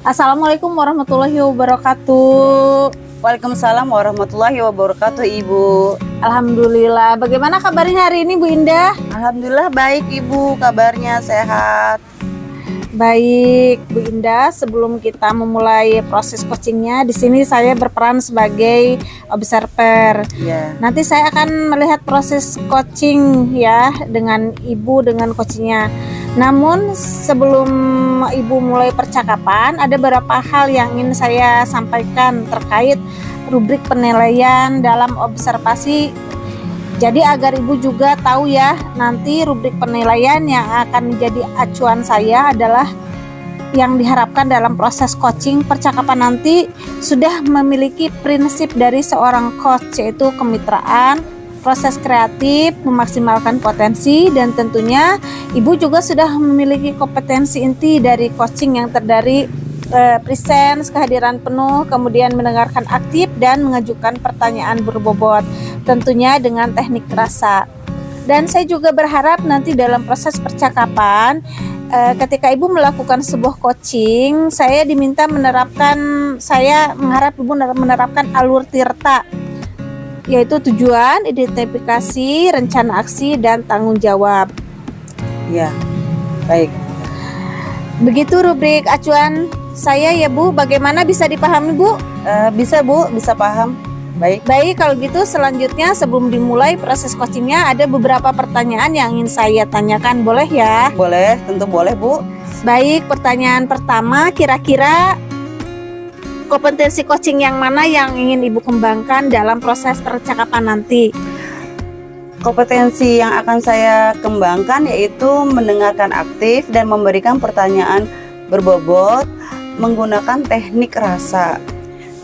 Assalamualaikum warahmatullahi wabarakatuh. Waalaikumsalam warahmatullahi wabarakatuh, Ibu. Alhamdulillah. Bagaimana kabarnya hari ini, Bu Indah? Alhamdulillah baik, Ibu. Kabarnya sehat. Baik, Bu Indah. Sebelum kita memulai proses coachingnya, di sini saya berperan sebagai observer. Ya. Nanti saya akan melihat proses coaching ya dengan Ibu dengan coachingnya. Namun sebelum Ibu mulai percakapan, ada beberapa hal yang ingin saya sampaikan terkait rubrik penilaian dalam observasi. Jadi agar Ibu juga tahu ya, nanti rubrik penilaian yang akan menjadi acuan saya adalah yang diharapkan dalam proses coaching percakapan nanti sudah memiliki prinsip dari seorang coach, yaitu kemitraan, proses kreatif, memaksimalkan potensi, dan tentunya Ibu juga sudah memiliki kompetensi inti dari coaching yang terdiri presence, kehadiran penuh, kemudian mendengarkan aktif dan mengajukan pertanyaan berbobot, tentunya dengan teknik rasa. Dan saya juga berharap nanti dalam proses percakapan ketika Ibu melakukan sebuah coaching, saya mengharap Ibu menerapkan alur tirta, yaitu tujuan, identifikasi, rencana aksi, dan tanggung jawab. Ya, baik. Begitu rubrik acuan saya ya, Bu. Bagaimana, bisa dipahami, Bu? Bisa, Bu, bisa paham. Baik. Baik, kalau gitu selanjutnya sebelum dimulai proses coachingnya ada beberapa pertanyaan yang ingin saya tanyakan, boleh ya? Boleh, tentu boleh, Bu. Baik, pertanyaan pertama, kira-kira kompetensi coaching yang mana yang ingin Ibu kembangkan dalam proses percakapan nanti? Kompetensi yang akan saya kembangkan yaitu mendengarkan aktif dan memberikan pertanyaan berbobot menggunakan teknik rasa.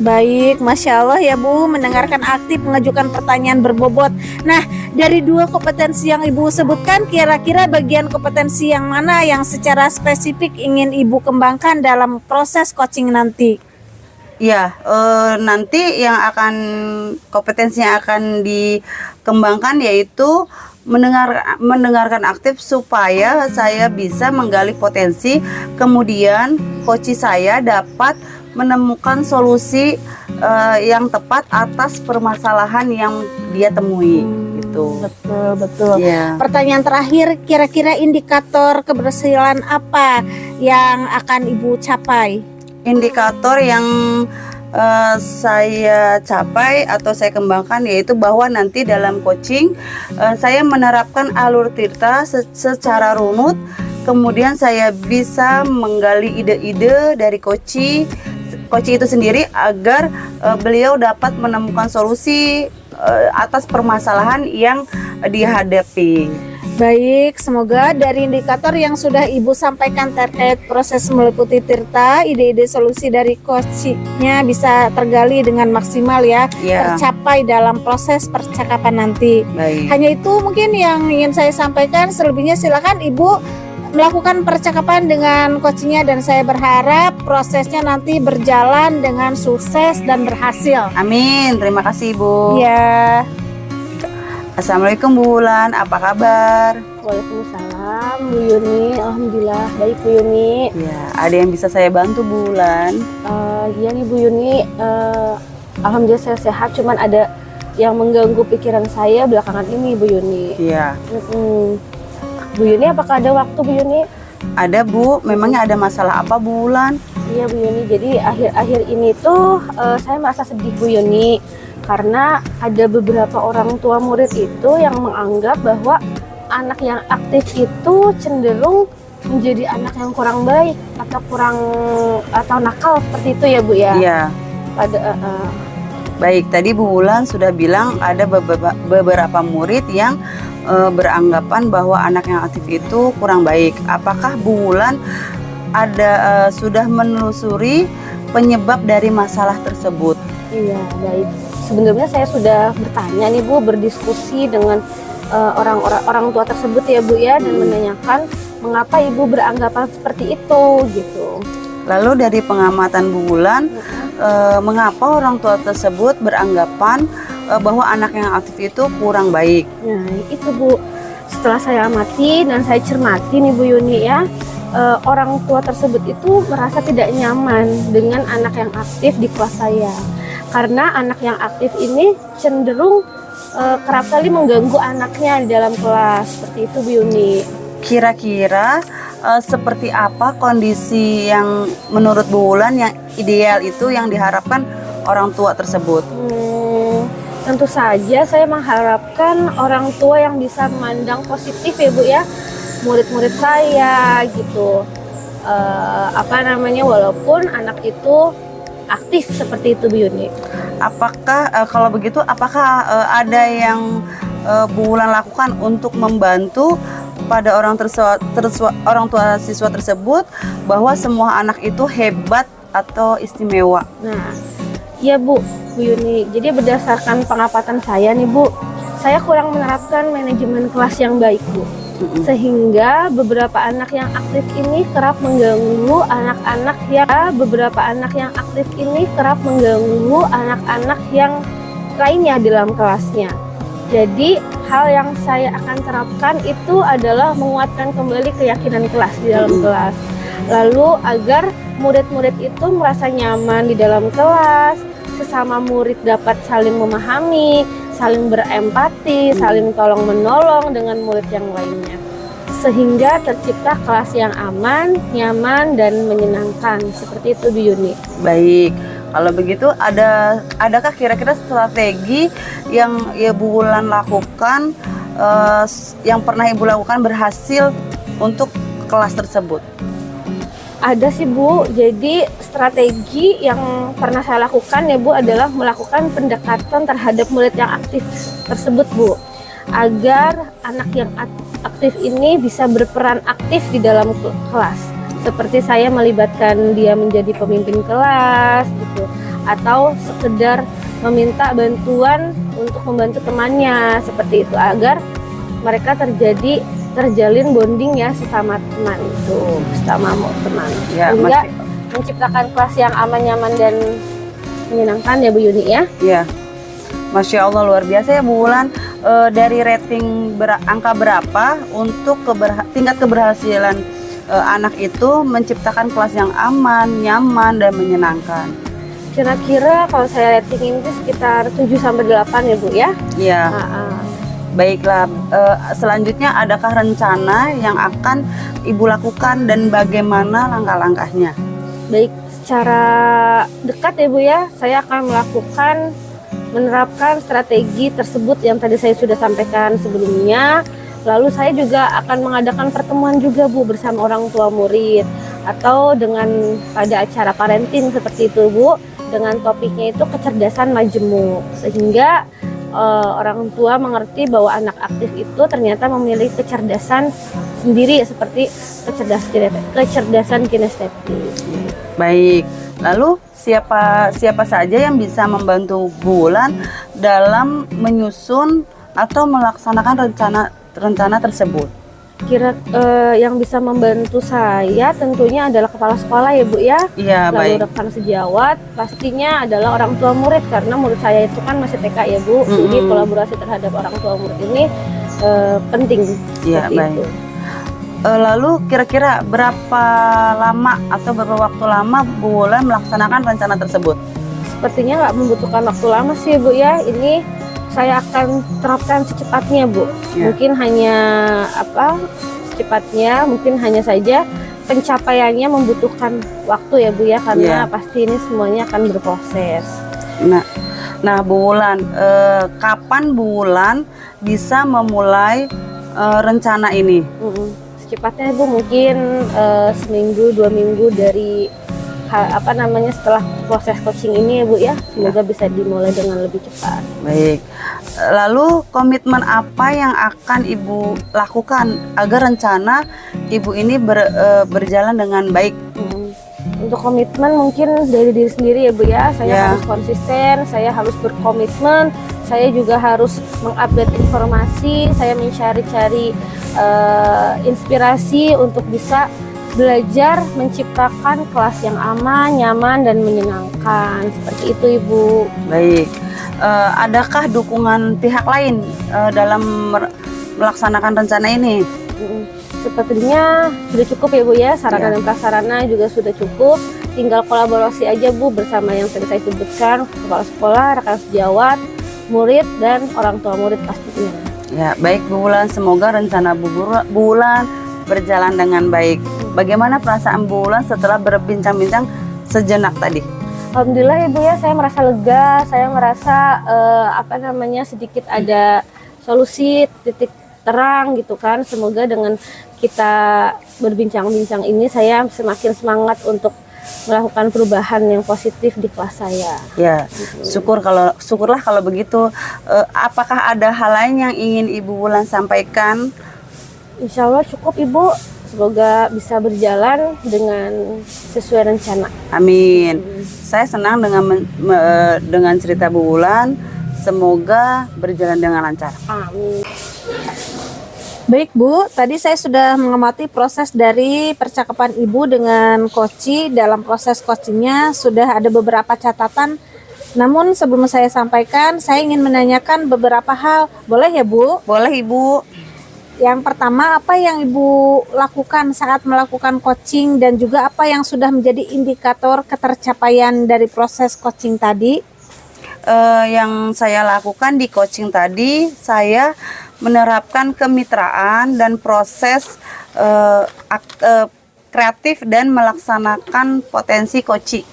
Baik, Masya Allah ya, Bu, mendengarkan aktif, mengajukan pertanyaan berbobot. Nah, dari dua kompetensi yang Ibu sebutkan, kira-kira bagian kompetensi yang mana yang secara spesifik ingin Ibu kembangkan dalam proses coaching nanti? Ya, nanti kompetensi yang akan dikembangkan yaitu mendengarkan aktif supaya saya bisa menggali potensi, kemudian coach saya dapat menemukan solusi yang tepat atas permasalahan yang dia temui. Gitu. Betul. Ya. Pertanyaan terakhir, kira-kira indikator keberhasilan apa yang akan Ibu capai? Indikator yang saya capai atau saya kembangkan yaitu bahwa nanti dalam coaching saya menerapkan alur tirta secara runut, kemudian saya bisa menggali ide-ide dari coach itu sendiri agar beliau dapat menemukan solusi atas permasalahan yang dihadapi. Baik, semoga dari indikator yang sudah Ibu sampaikan terkait proses meliputi tirta, ide-ide solusi dari coachnya bisa tergali dengan maksimal ya, tercapai dalam proses percakapan nanti. Baik. Hanya itu mungkin yang ingin saya sampaikan, selebihnya silakan Ibu melakukan percakapan dengan coachnya dan saya berharap prosesnya nanti berjalan dengan sukses dan berhasil. Amin, terima kasih, Bu. Ya. Assalamualaikum Bu Wulan, apa kabar? Waalaikumsalam Bu Yuni, alhamdulillah baik Bu Yuni. Ya, ada yang bisa saya bantu Bu Wulan? Iya nih Bu Yuni, alhamdulillah saya sehat, cuman ada yang mengganggu pikiran saya belakangan ini Bu Yuni. Iya. Bu Yuni, apakah ada waktu Bu Yuni? Ada Bu, memangnya ada masalah apa Bu Wulan? Iya Bu Yuni, jadi akhir-akhir ini tuh saya merasa sedih Bu Yuni, karena ada beberapa orang tua murid itu yang menganggap bahwa anak yang aktif itu cenderung menjadi anak yang kurang baik atau nakal seperti itu ya Bu ya. Iya. Baik, tadi Bu Wulan sudah bilang ada beberapa murid yang beranggapan bahwa anak yang aktif itu kurang baik. Apakah Bu Wulan sudah menelusuri penyebab dari masalah tersebut? Iya, baik. Sebelumnya saya sudah bertanya nih Bu, berdiskusi dengan orang tua tersebut ya Bu ya, dan menanyakan mengapa Ibu beranggapan seperti itu gitu. Lalu dari pengamatan Bu Wulan, mengapa orang tua tersebut beranggapan bahwa anak yang aktif itu kurang baik? Nah itu Bu, setelah saya amati dan saya cermati nih Bu Yuni ya, orang tua tersebut itu merasa tidak nyaman dengan anak yang aktif di kelas saya. Karena anak yang aktif ini cenderung kerap kali mengganggu anaknya di dalam kelas, seperti itu Bu Yuni. Kira-kira seperti apa kondisi yang menurut Bu Wulan yang ideal itu yang diharapkan orang tua tersebut? Tentu saja saya mengharapkan orang tua yang bisa memandang positif ya Bu ya, murid-murid saya gitu. Walaupun anak itu aktif seperti itu Bu Yuni. Apakah kalau begitu apakah ada yang Bu Wulan lakukan untuk membantu pada orang tua siswa tersebut bahwa semua anak itu hebat atau istimewa? Nah, iya Bu Yuni. Jadi berdasarkan pengamatan saya nih Bu, saya kurang menerapkan manajemen kelas yang baik Bu. Sehingga beberapa anak yang aktif ini kerap mengganggu anak-anak yang lainnya di dalam kelasnya. Jadi hal yang saya akan terapkan itu adalah menguatkan kembali keyakinan kelas di dalam kelas. Lalu agar murid-murid itu merasa nyaman di dalam kelas, sesama murid dapat saling memahami, saling berempati, saling tolong menolong dengan murid yang lainnya, sehingga tercipta kelas yang aman, nyaman, dan menyenangkan. Seperti itu Bu Yuni. Baik, kalau begitu adakah kira-kira strategi yang Bu Wulan lakukan, yang pernah Ibu lakukan berhasil untuk kelas tersebut? Ada sih Bu, jadi strategi yang pernah saya lakukan ya Bu adalah melakukan pendekatan terhadap murid yang aktif tersebut Bu, agar anak yang aktif ini bisa berperan aktif di dalam kelas. Seperti saya melibatkan dia menjadi pemimpin kelas gitu, atau sekedar meminta bantuan untuk membantu temannya, seperti itu, agar mereka terjalin bonding ya sesama teman itu, sesama teman, Ya, sehingga menciptakan kelas yang aman, nyaman, dan menyenangkan ya Bu Yuni ya. Iya, Masya Allah luar biasa ya Bu Wulan. Dari rating angka berapa untuk tingkat keberhasilan anak itu menciptakan kelas yang aman, nyaman, dan menyenangkan? Kira-kira kalau saya rating ini sekitar 7-8 ya Bu ya. Iya. Baiklah, selanjutnya adakah rencana yang akan Ibu lakukan dan bagaimana langkah-langkahnya? Baik, secara dekat ya Bu ya, saya akan menerapkan strategi tersebut yang tadi saya sudah sampaikan sebelumnya. Lalu saya juga akan mengadakan pertemuan juga Bu bersama orang tua murid, atau dengan pada acara parenting seperti itu Bu, dengan topiknya itu kecerdasan majemuk, sehingga orang tua mengerti bahwa anak aktif itu ternyata memiliki kecerdasan sendiri, seperti kecerdasan kinestetik. Baik, lalu siapa saja yang bisa membantu Bu Wulan dalam menyusun atau melaksanakan rencana tersebut? Yang bisa membantu saya tentunya adalah kepala sekolah ya Bu ya. Iya, lalu baik. rekan sejawat pastinya adalah orang tua murid, karena murid saya itu kan masih TK ya Bu. Jadi kolaborasi terhadap orang tua murid ini penting. Iya, baik. Itu. Lalu kira-kira berapa lama atau berapa waktu lama Bu Wulan melaksanakan rencana tersebut? Sepertinya nggak membutuhkan waktu lama sih Bu ya. Ini saya akan terapkan secepatnya Bu. Ya. Mungkin hanya secepatnya, mungkin hanya saja pencapaiannya membutuhkan waktu ya Bu ya, karena pasti ini semuanya akan berproses. Nah Bu Wulan, kapan Bu Wulan bisa memulai rencana ini? Secepatnya Bu, mungkin seminggu 2 minggu dari setelah proses coaching ini ya Bu ya. Semoga bisa dimulai dengan lebih cepat. Baik. Lalu komitmen apa yang akan Ibu lakukan agar rencana Ibu ini berjalan dengan baik? Untuk komitmen mungkin dari diri sendiri ya Bu ya. Saya Ya. harus konsisten, saya harus berkomitmen, saya juga harus mengupdate informasi, saya mencari-cari inspirasi untuk bisa belajar menciptakan kelas yang aman, nyaman, dan menyenangkan. Seperti itu Ibu. Baik. Adakah dukungan pihak lain dalam melaksanakan rencana ini? Sepertinya sudah cukup ya Bu ya, sarana Ya. dan prasarana juga sudah cukup. Tinggal kolaborasi aja Bu bersama yang tadi saya sebutkan, kepala sekolah, rekan sejawat, murid, dan orang tua murid pastinya. Ya, baik Bu Wulan, semoga rencana Bu Wulan berjalan dengan baik. Bagaimana perasaan Bu Wulan setelah berbincang-bincang sejenak tadi? Alhamdulillah Ibu ya, saya merasa lega, saya merasa sedikit ada solusi, titik terang gitu kan. Semoga dengan kita berbincang-bincang ini saya semakin semangat untuk melakukan perubahan yang positif di kelas saya. Ya, syukurlah kalau begitu. Apakah ada hal lain yang ingin Ibu Wulan sampaikan? Insya Allah cukup Ibu, semoga bisa berjalan dengan sesuai rencana. Amin. Saya senang dengan cerita Bu Wulan. Semoga berjalan dengan lancar. Amin. Baik Bu, tadi saya sudah mengamati proses dari percakapan Ibu dengan Koci. Dalam proses coachingnya sudah ada beberapa catatan. Namun sebelum saya sampaikan, saya ingin menanyakan beberapa hal. Boleh ya Bu? Boleh Ibu. Yang pertama, apa yang Ibu lakukan saat melakukan coaching dan juga apa yang sudah menjadi indikator ketercapaian dari proses coaching tadi? Yang saya lakukan di coaching tadi, saya menerapkan kemitraan dan proses kreatif dan melaksanakan potensi coaching.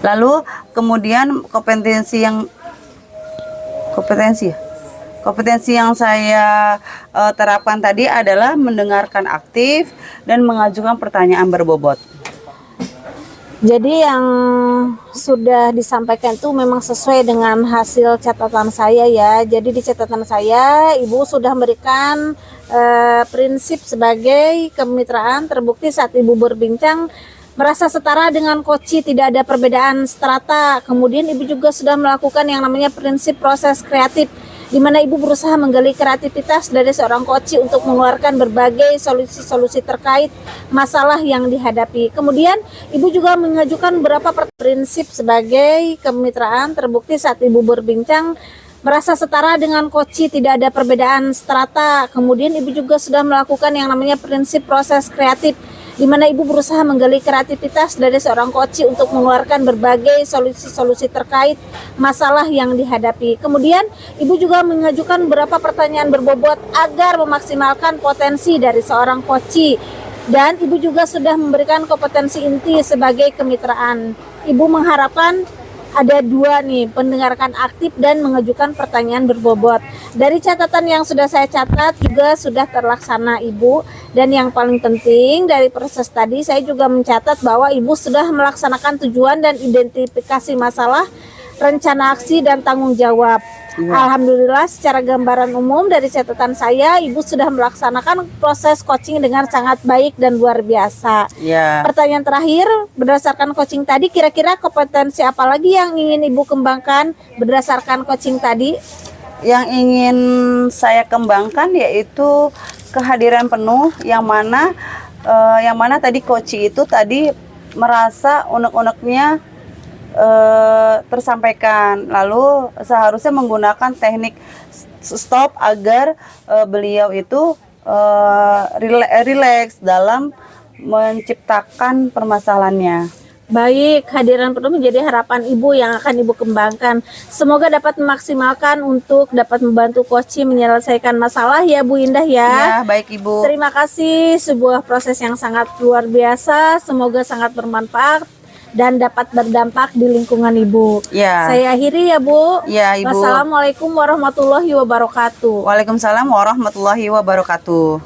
Lalu kemudian kompetensi yang saya terapkan tadi adalah mendengarkan aktif dan mengajukan pertanyaan berbobot. Jadi yang sudah disampaikan itu memang sesuai dengan hasil catatan saya ya. Jadi di catatan saya Ibu sudah memberikan prinsip sebagai kemitraan terbukti saat Ibu berbincang merasa setara dengan Koci, tidak ada perbedaan strata. Kemudian Ibu juga sudah melakukan yang namanya prinsip proses kreatif, di mana Ibu berusaha menggali kreativitas dari seorang Koci untuk mengeluarkan berbagai solusi-solusi terkait masalah yang dihadapi. Kemudian Ibu juga mengajukan beberapa prinsip sebagai kemitraan terbukti saat Ibu berbincang merasa setara dengan Koci, tidak ada perbedaan strata. Kemudian Ibu juga sudah melakukan yang namanya prinsip proses kreatif, di mana Ibu berusaha menggali kreativitas dari seorang Koci untuk mengeluarkan berbagai solusi-solusi terkait masalah yang dihadapi. Kemudian Ibu juga mengajukan beberapa pertanyaan berbobot agar memaksimalkan potensi dari seorang Koci. Dan Ibu juga sudah memberikan kompetensi inti sebagai kemitraan. Ibu mengharapkan ada dua nih, mendengarkan aktif dan mengajukan pertanyaan berbobot. Dari catatan yang sudah saya catat juga sudah terlaksana Ibu. Dan yang paling penting dari proses tadi saya juga mencatat bahwa Ibu sudah melaksanakan tujuan dan identifikasi masalah, rencana aksi dan tanggung jawab. Alhamdulillah secara gambaran umum dari catatan saya Ibu sudah melaksanakan proses coaching dengan sangat baik dan luar biasa. Ya. Pertanyaan terakhir, berdasarkan coaching tadi kira-kira kompetensi apa lagi yang ingin Ibu kembangkan berdasarkan coaching tadi? Yang ingin saya kembangkan yaitu kehadiran penuh yang mana tadi Koci itu tadi merasa unek-uneknya tersampaikan, lalu seharusnya menggunakan teknik stop agar beliau itu rileks dalam menciptakan permasalahannya. Baik, kehadiran penuh menjadi harapan Ibu yang akan Ibu kembangkan. Semoga dapat memaksimalkan untuk dapat membantu Koci menyelesaikan masalah ya Bu Indah ya. Ya, baik Ibu. Terima kasih, sebuah proses yang sangat luar biasa. Semoga sangat bermanfaat dan dapat berdampak di lingkungan Ibu. Ya. Saya akhiri ya Bu. Ya, Ibu. Wassalamualaikum warahmatullahi wabarakatuh. Waalaikumsalam warahmatullahi wabarakatuh.